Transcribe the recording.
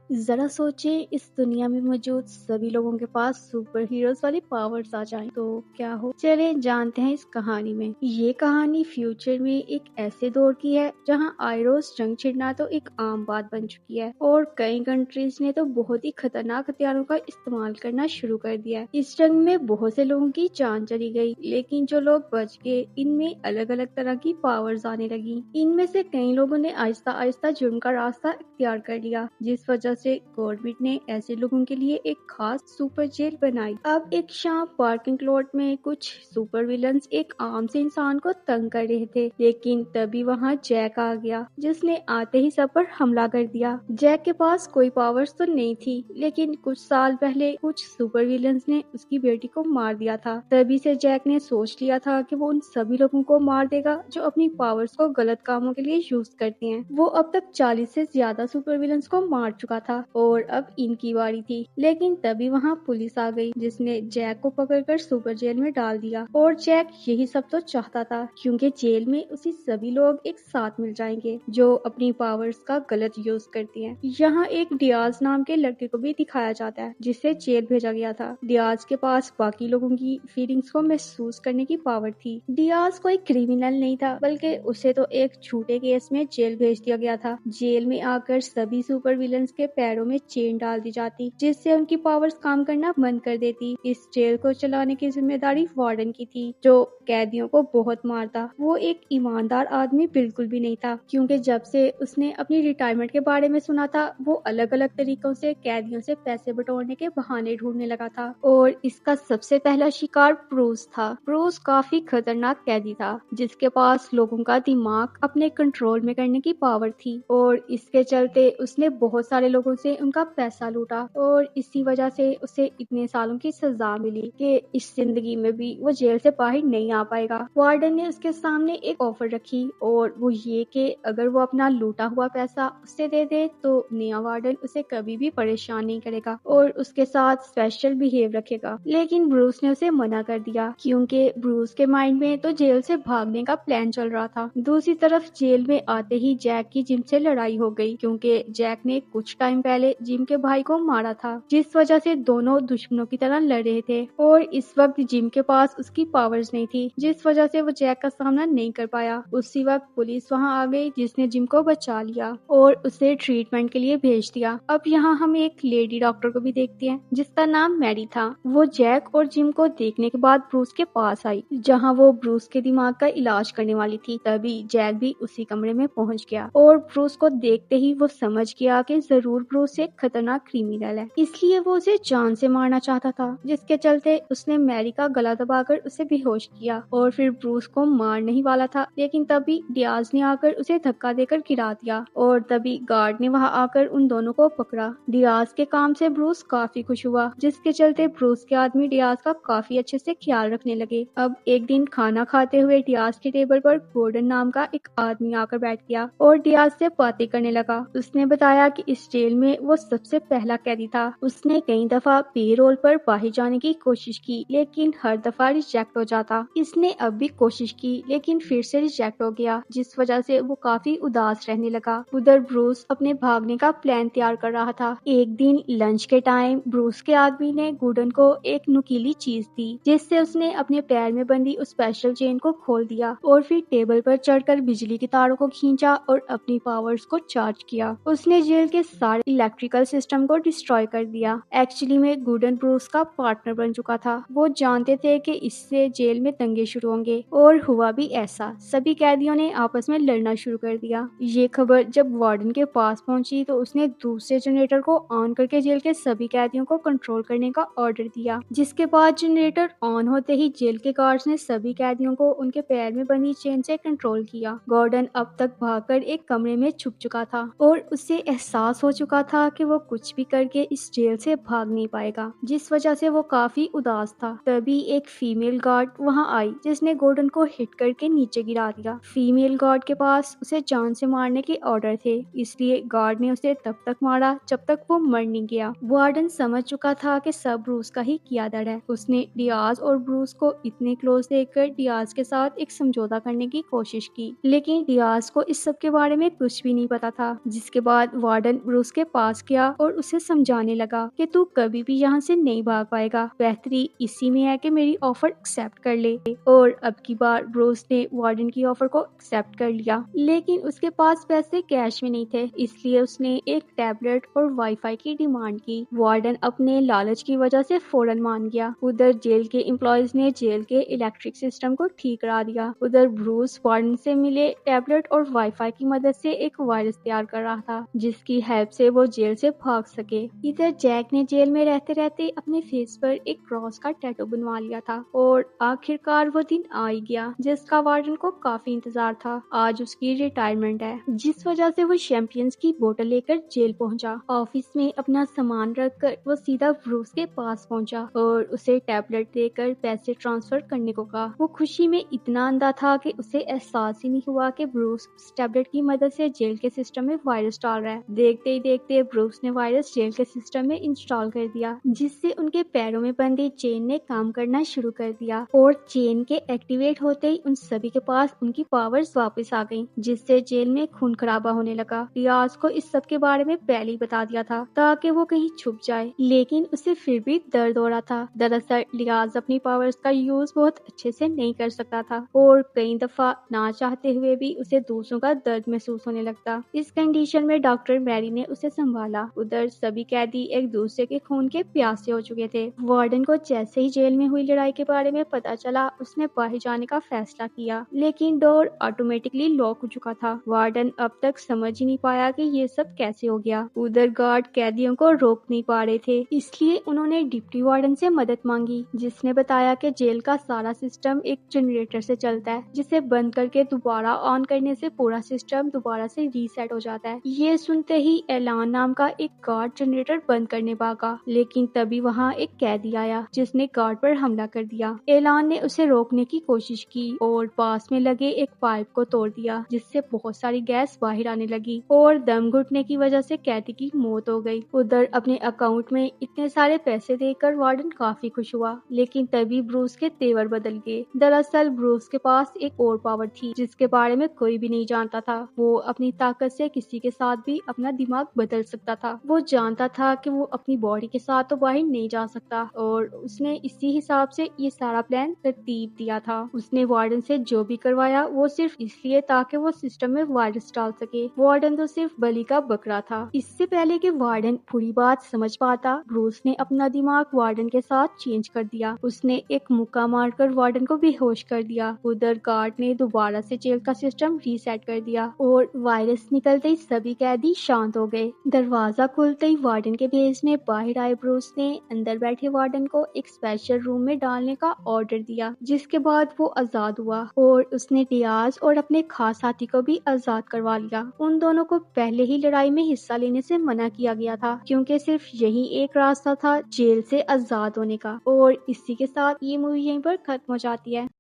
जरा सोचें, इस दुनिया में मौजूद सभी लोगों के पास सुपर हीरोज वाली पावर्स आ जाएं तो क्या हो। चले जानते हैं इस कहानी में। ये कहानी फ्यूचर में एक ऐसे दौर की है जहां आयरोस जंग छिड़ना तो एक आम बात बन चुकी है और कई कंट्रीज ने तो बहुत ही खतरनाक हथियारों का इस्तेमाल करना शुरू कर दिया है। इस जंग में बहुत से लोगों की जान चली गई, लेकिन जो लोग बच गए इनमें अलग अलग तरह की पावर्स आने लगी। इनमें से कई लोगों ने आहिस्ता आहिस्ता जुर्म का रास्ता इख्तियार कर लिया, जिस वजह से गवर्नमेंट ने ऐसे लोगों के लिए एक खास सुपर जेल बनाई। अब एक शाम पार्किंग लॉट में कुछ सुपर विलन्स एक आम से इंसान को तंग कर रहे थे, लेकिन तभी वहां जैक आ गया, जिसने आते ही सब पर हमला कर दिया। जैक के पास कोई पावर्स तो नहीं थी, लेकिन कुछ साल पहले कुछ सुपर विलन्स ने उसकी बेटी को मार दिया था। तभी से जैक ने सोच लिया था कि वो उन सभी लोगों को मार देगा जो अपनी पावर्स को गलत कामों के लिए यूज करते हैं। वो अब तक 40 से ज्यादा सुपर विलन्स को मार चुका था और अब इनकी बारी थी, लेकिन तभी वहाँ पुलिस आ गई, जिसने जैक को पकड़कर सुपर जेल में डाल दिया। और जैक यही सब तो चाहता था, क्योंकि जेल में उसी सभी लोग एक साथ मिल जाएंगे जो अपनी पावर्स का गलत यूज करती हैं। यहाँ एक डियाज नाम के लड़के को भी दिखाया जाता है, जिसे जेल भेजा गया था। डियाज के पास बाकी लोगों की फीलिंग्स को महसूस करने की पावर थी। डियाज कोई क्रिमिनल नहीं था, बल्कि उसे तो एक झूठे केस में जेल भेज दिया गया था। जेल में आकर सभी सुपर विलन्स के पैरों में चेन डाल दी जाती, जिससे उनकी पावर्स काम करना बंद कर देती। इस जेल को चलाने की जिम्मेदारी वार्डन की थी, जो कैदियों को बहुत मारता। वो एक ईमानदार आदमी बिल्कुल भी नहीं था, क्योंकि जब से उसने अपनी रिटायरमेंट के बारे में सुना था, वो अलग अलग तरीकों से कैदियों से पैसे बटोरने के बहाने ढूंढने लगा था। और इसका सबसे पहला शिकार ब्रूस था। ब्रूस काफी खतरनाक कैदी था, जिसके पास लोगों का दिमाग अपने कंट्रोल में करने की पावर थी, और इसके चलते उसने बहुत सारे लोगों से उनका पैसा लूटा, और इसी वजह से उसे इतने सालों की सजा मिली कि इस जिंदगी में भी वो जेल से बाहर नहीं आ पाएगा। वार्डन ने उसके सामने एक ऑफर रखी, और वो ये कि अगर वो अपना लूटा हुआ पैसा उसे दे दे तो नया वार्डन उसे कभी भी परेशान नहीं करेगा और उसके साथ स्पेशल बिहेव रखेगा। लेकिन ब्रूस ने उसे मना कर दिया, क्योंकि ब्रूस के माइंड में तो जेल से भागने का प्लान चल रहा था। दूसरी तरफ जेल में आते ही जैक की जिम से लड़ाई हो गई, क्योंकि जैक ने कुछ टाइम पहले जिम के भाई को मारा था, जिस वजह से दोनों दुश्मनों की तरह लड़ रहे थे। और इस वक्त जिम के पास उसकी पावर्स नहीं थी, जिस वजह से वो जैक का सामना नहीं कर पाया। उसी वक्त पुलिस वहां आ गई, जिसने जिम को बचा लिया और उसे ट्रीटमेंट के लिए भेज दिया। अब यहाँ हम एक लेडी डॉक्टर को भी देखते हैं, जिसका नाम मैरी था। वो जैक और जिम को देखने के बाद ब्रूस के पास आई, जहाँ वो ब्रूस के दिमाग का इलाज करने वाली थी। तभी जैक भी उसी कमरे में पहुंच गया, और ब्रूस को देखते ही वो समझ गया कि जरूर ब्रूस एक खतरनाक क्रिमिनल है, इसलिए वो उसे जान से मारना चाहता था। जिसके चलते उसने मैरी का गला दबाकर उसे बेहोश किया, और फिर ब्रूस को मारने ही वाला था, लेकिन तभी डियाज ने आकर उसे धक्का देकर गिरा दिया, और तभी गार्ड ने वहां आकर उन दोनों को पकड़ा। डियाज के काम से ब्रूस काफी खुश हुआ, जिसके चलते ब्रूस के आदमी डियाज का काफी अच्छे से ख्याल रखने लगे। अब एक दिन खाना खाते हुए डियाज के टेबल पर गॉर्डन नाम का एक आदमी आकर बैठ गया और डियाज से बातें करने लगा। उसने बताया कि इस जेल में वो सबसे पहला कैदी था। उसने कई दफा पे रोल पर बाहर जाने की कोशिश की, लेकिन हर दफा रिजेक्ट हो जाता। इसने अब भी कोशिश की, लेकिन फिर से रिजेक्ट हो गया, जिस वजह से वो काफी उदास रहने लगा। उधर ब्रूस अपने भागने का प्लान तैयार कर रहा था। एक दिन लंच के टाइम ब्रूस के आदमी ने गॉर्डन को एक नुकीली चीज दी, जिससे उसने अपने पैर में बंधी उस स्पेशल चेन को खोल दिया, और फिर टेबल पर चढ़कर बिजली के तारों को खींचा और अपनी पावर्स को चार्ज किया। उसने जेल के सारे इलेक्ट्रिकल सिस्टम को डिस्ट्रॉय कर दिया। एक्चुअली में गॉर्डन ब्रूस का पार्टनर बन चुका था। वो जानते थे कि इससे जेल में दंगे शुरू होंगे, और हुआ भी ऐसा। सभी कैदियों ने आपस में लड़ना शुरू कर दिया। ये खबर जब वार्डन के पास पहुंची तो उसने दूसरे जनरेटर को ऑन करके जेल के सभी कैदियों को कंट्रोल करने का ऑर्डर दिया, जिसके बाद जनरेटर ऑन होते ही जेल के गार्ड्स ने सभी कैदियों को उनके पैर में बंधी चेन से कंट्रोल किया। गॉर्डन अब तक भागकर एक कमरे में छुप चुका था, और उसे एहसास हो चुका था कि वो कुछ भी करके इस जेल से भाग नहीं पाएगा, जिस वजह से वो काफी उदास था। तभी एक फीमेल गार्ड वहां आई, जिसने गॉर्डन को हिट करके नीचे गिरा दिया। फीमेल गार्ड के पास उसे जान से मारने के ऑर्डर थे, इसलिए गार्ड ने उसे तब तक मारा जब तक वो मर नहीं गया। वार्डन समझ चुका था कि सब ब्रूस का ही किया दर है। उसने डियाज और ब्रूस को इतने क्लोज देखकर डियाज के साथ एक समझौता करने की कोशिश की, लेकिन डियाज को इस सब के बारे में कुछ भी नहीं पता था। जिसके बाद वार्डन ब्रूस के पास गया और उसे समझाने लगा कि तू कभी भी यहाँ से नहीं भाग पाएगा, बेहतरी इसी में है कि मेरी ऑफर एक्सेप्ट कर ले। और अब की बार ब्रूस ने वार्डन की ऑफर को एक्सेप्ट कर लिया, लेकिन उसके पास पैसे कैश में नहीं थे, इसलिए उसने एक टैबलेट और वाईफाई की डिमांड की। वार्डन अपने लालच की वजह से फौरन मान गया। उधर जेल के एम्प्लॉयज ने जेल के इलेक्ट्रिक सिस्टम को ठीक करा दिया। उधर ब्रूस वार्डन से मिले टैबलेट और वाईफाई की मदद से एक वायरस तैयार कर रहा था, जिसकी हेल्प से वो जेल से भाग सके। इधर जैक ने जेल में रहते रहते अपने फेस पर एक क्रॉस का टैटू बनवा लिया था और आखिरकार वो दिन आ ही गया जिसका वार्डन को काफी इंतजार था। आज उसकी रिटायरमेंट है, जिस वजह से वो चैंपियंस की बोतल लेकर जेल पहुंचा। ऑफिस में अपना सामान रखकर वो सीधा ब्रूस के पास पहुंचा और उसे टैबलेट देकर पैसे ट्रांसफर करने को कहा। वो खुशी में इतना अंधा था कि उसे एहसास ही नहीं हुआ कि ब्रूस उस टैबलेट की मदद से जेल के सिस्टम में वायरस डाल रहा है। देखते ही देखते ब्रूस ने वायरस जेल के सिस्टम में इंस्टॉल कर दिया, जिससे उनके पैरों में बंधी चेन ने काम करना शुरू कर दिया और चेन के एक्टिवेट होते ही उन सभी के पास उनकी पावर्स वापस आ गईं, जिससे जेल में खून खराबा होने लगा। रियाज को इस सब के बारे में पहले ही बता दिया था ताकि वो कहीं छुप जाए, लेकिन उसे फिर भी दर्द हो रहा था। दरअसल रियाज अपनी पावर्स का यूज बहुत अच्छे से नहीं कर सकता था और कई दफा ना चाहते हुए भी उसे दूसरों का दर्द महसूस होने लगता। इस कंडीशन में डॉक्टर मैरी ने उसे संभाला। उधर सभी कैदी एक दूसरे के खून के प्यासे हो चुके थे। वार्डन को जैसे ही जेल में हुई लड़ाई के बारे में पता चला, उसने बाहर जाने का फैसला किया, लेकिन डोर ऑटोमेटिकली लॉक हो चुका था। वार्डन अब तक समझ ही नहीं पाया कि ये सब कैसे हो गया। उधर गार्ड कैदियों को रोक नहीं पा रहे थे, इसलिए उन्होंने डिप्टी वार्डन से मदद मांगी, जिसने बताया कि जेल का सारा सिस्टम एक जनरेटर से चलता है, जिसे बंद करके दोबारा ऑन करने से पूरा सिस्टम दोबारा से रीसेट हो जाता है। ये सुनते ही एलान नाम का एक गार्ड जनरेटर बंद करने भागा, लेकिन तभी वहाँ एक कैदी आया जिसने गार्ड पर हमला कर दिया। एलान ने उसे रोकने की कोशिश की और पास में लगे एक पाइप को तोड़ दिया, जिससे बहुत सारी गैस बाहर आने लगी और दम घुटने की वजह से कैदी की मौत हो गई। उधर अपने अकाउंट में इतने सारे पैसे देखकर वार्डन काफी खुश हुआ, लेकिन तभी ब्रूस के तेवर बदल गए। दरअसल ब्रूस के पास एक और पावर थी जिसके बारे में कोई भी नहीं जानता था। वो अपनी ताकत से किसी के साथ भी अपना दिमाग बदल सकता था। वो जानता था कि वो अपनी बॉडी के साथ तो बाहर नहीं जा सकता और उसने इसी हिसाब से ये सारा प्लान तरतीब दिया था। उसने वार्डन से जो भी करवाया वो सिर्फ इसलिए ताकि वो सिस्टम में वायरस डाल सके। वार्डन तो सिर्फ बलि का बकरा था। इससे पहले कि वार्डन पूरी बात समझ पाता, ब्रूस ने अपना दिमाग वार्डन के साथ चेंज कर दिया। उसने एक मुक्का मारकर वार्डन को बेहोश कर दिया। उधर गार्ड ने दोबारा से जेल का सिस्टम रीसेट कर दिया और वायरस निकलते ही सभी कैदी शांत हो गए। दरवाजा खुलते ही वार्डन के भेस में बाहर आए ब्रूस ने अंदर बैठे वार्डन को एक स्पेशल रूम में डालने का ऑर्डर दिया, जिसके बाद वो आजाद हुआ और उसने डियाज और अपने खास साथी को भी आजाद करवा लिया। उन दोनों को पहले ही लड़ाई में हिस्सा लेने से मना किया गया था, क्योंकि सिर्फ यही एक रास्ता था जेल से आजाद होने का। और इसी के साथ ये मूवी यहीं पर खत्म हो जाती है।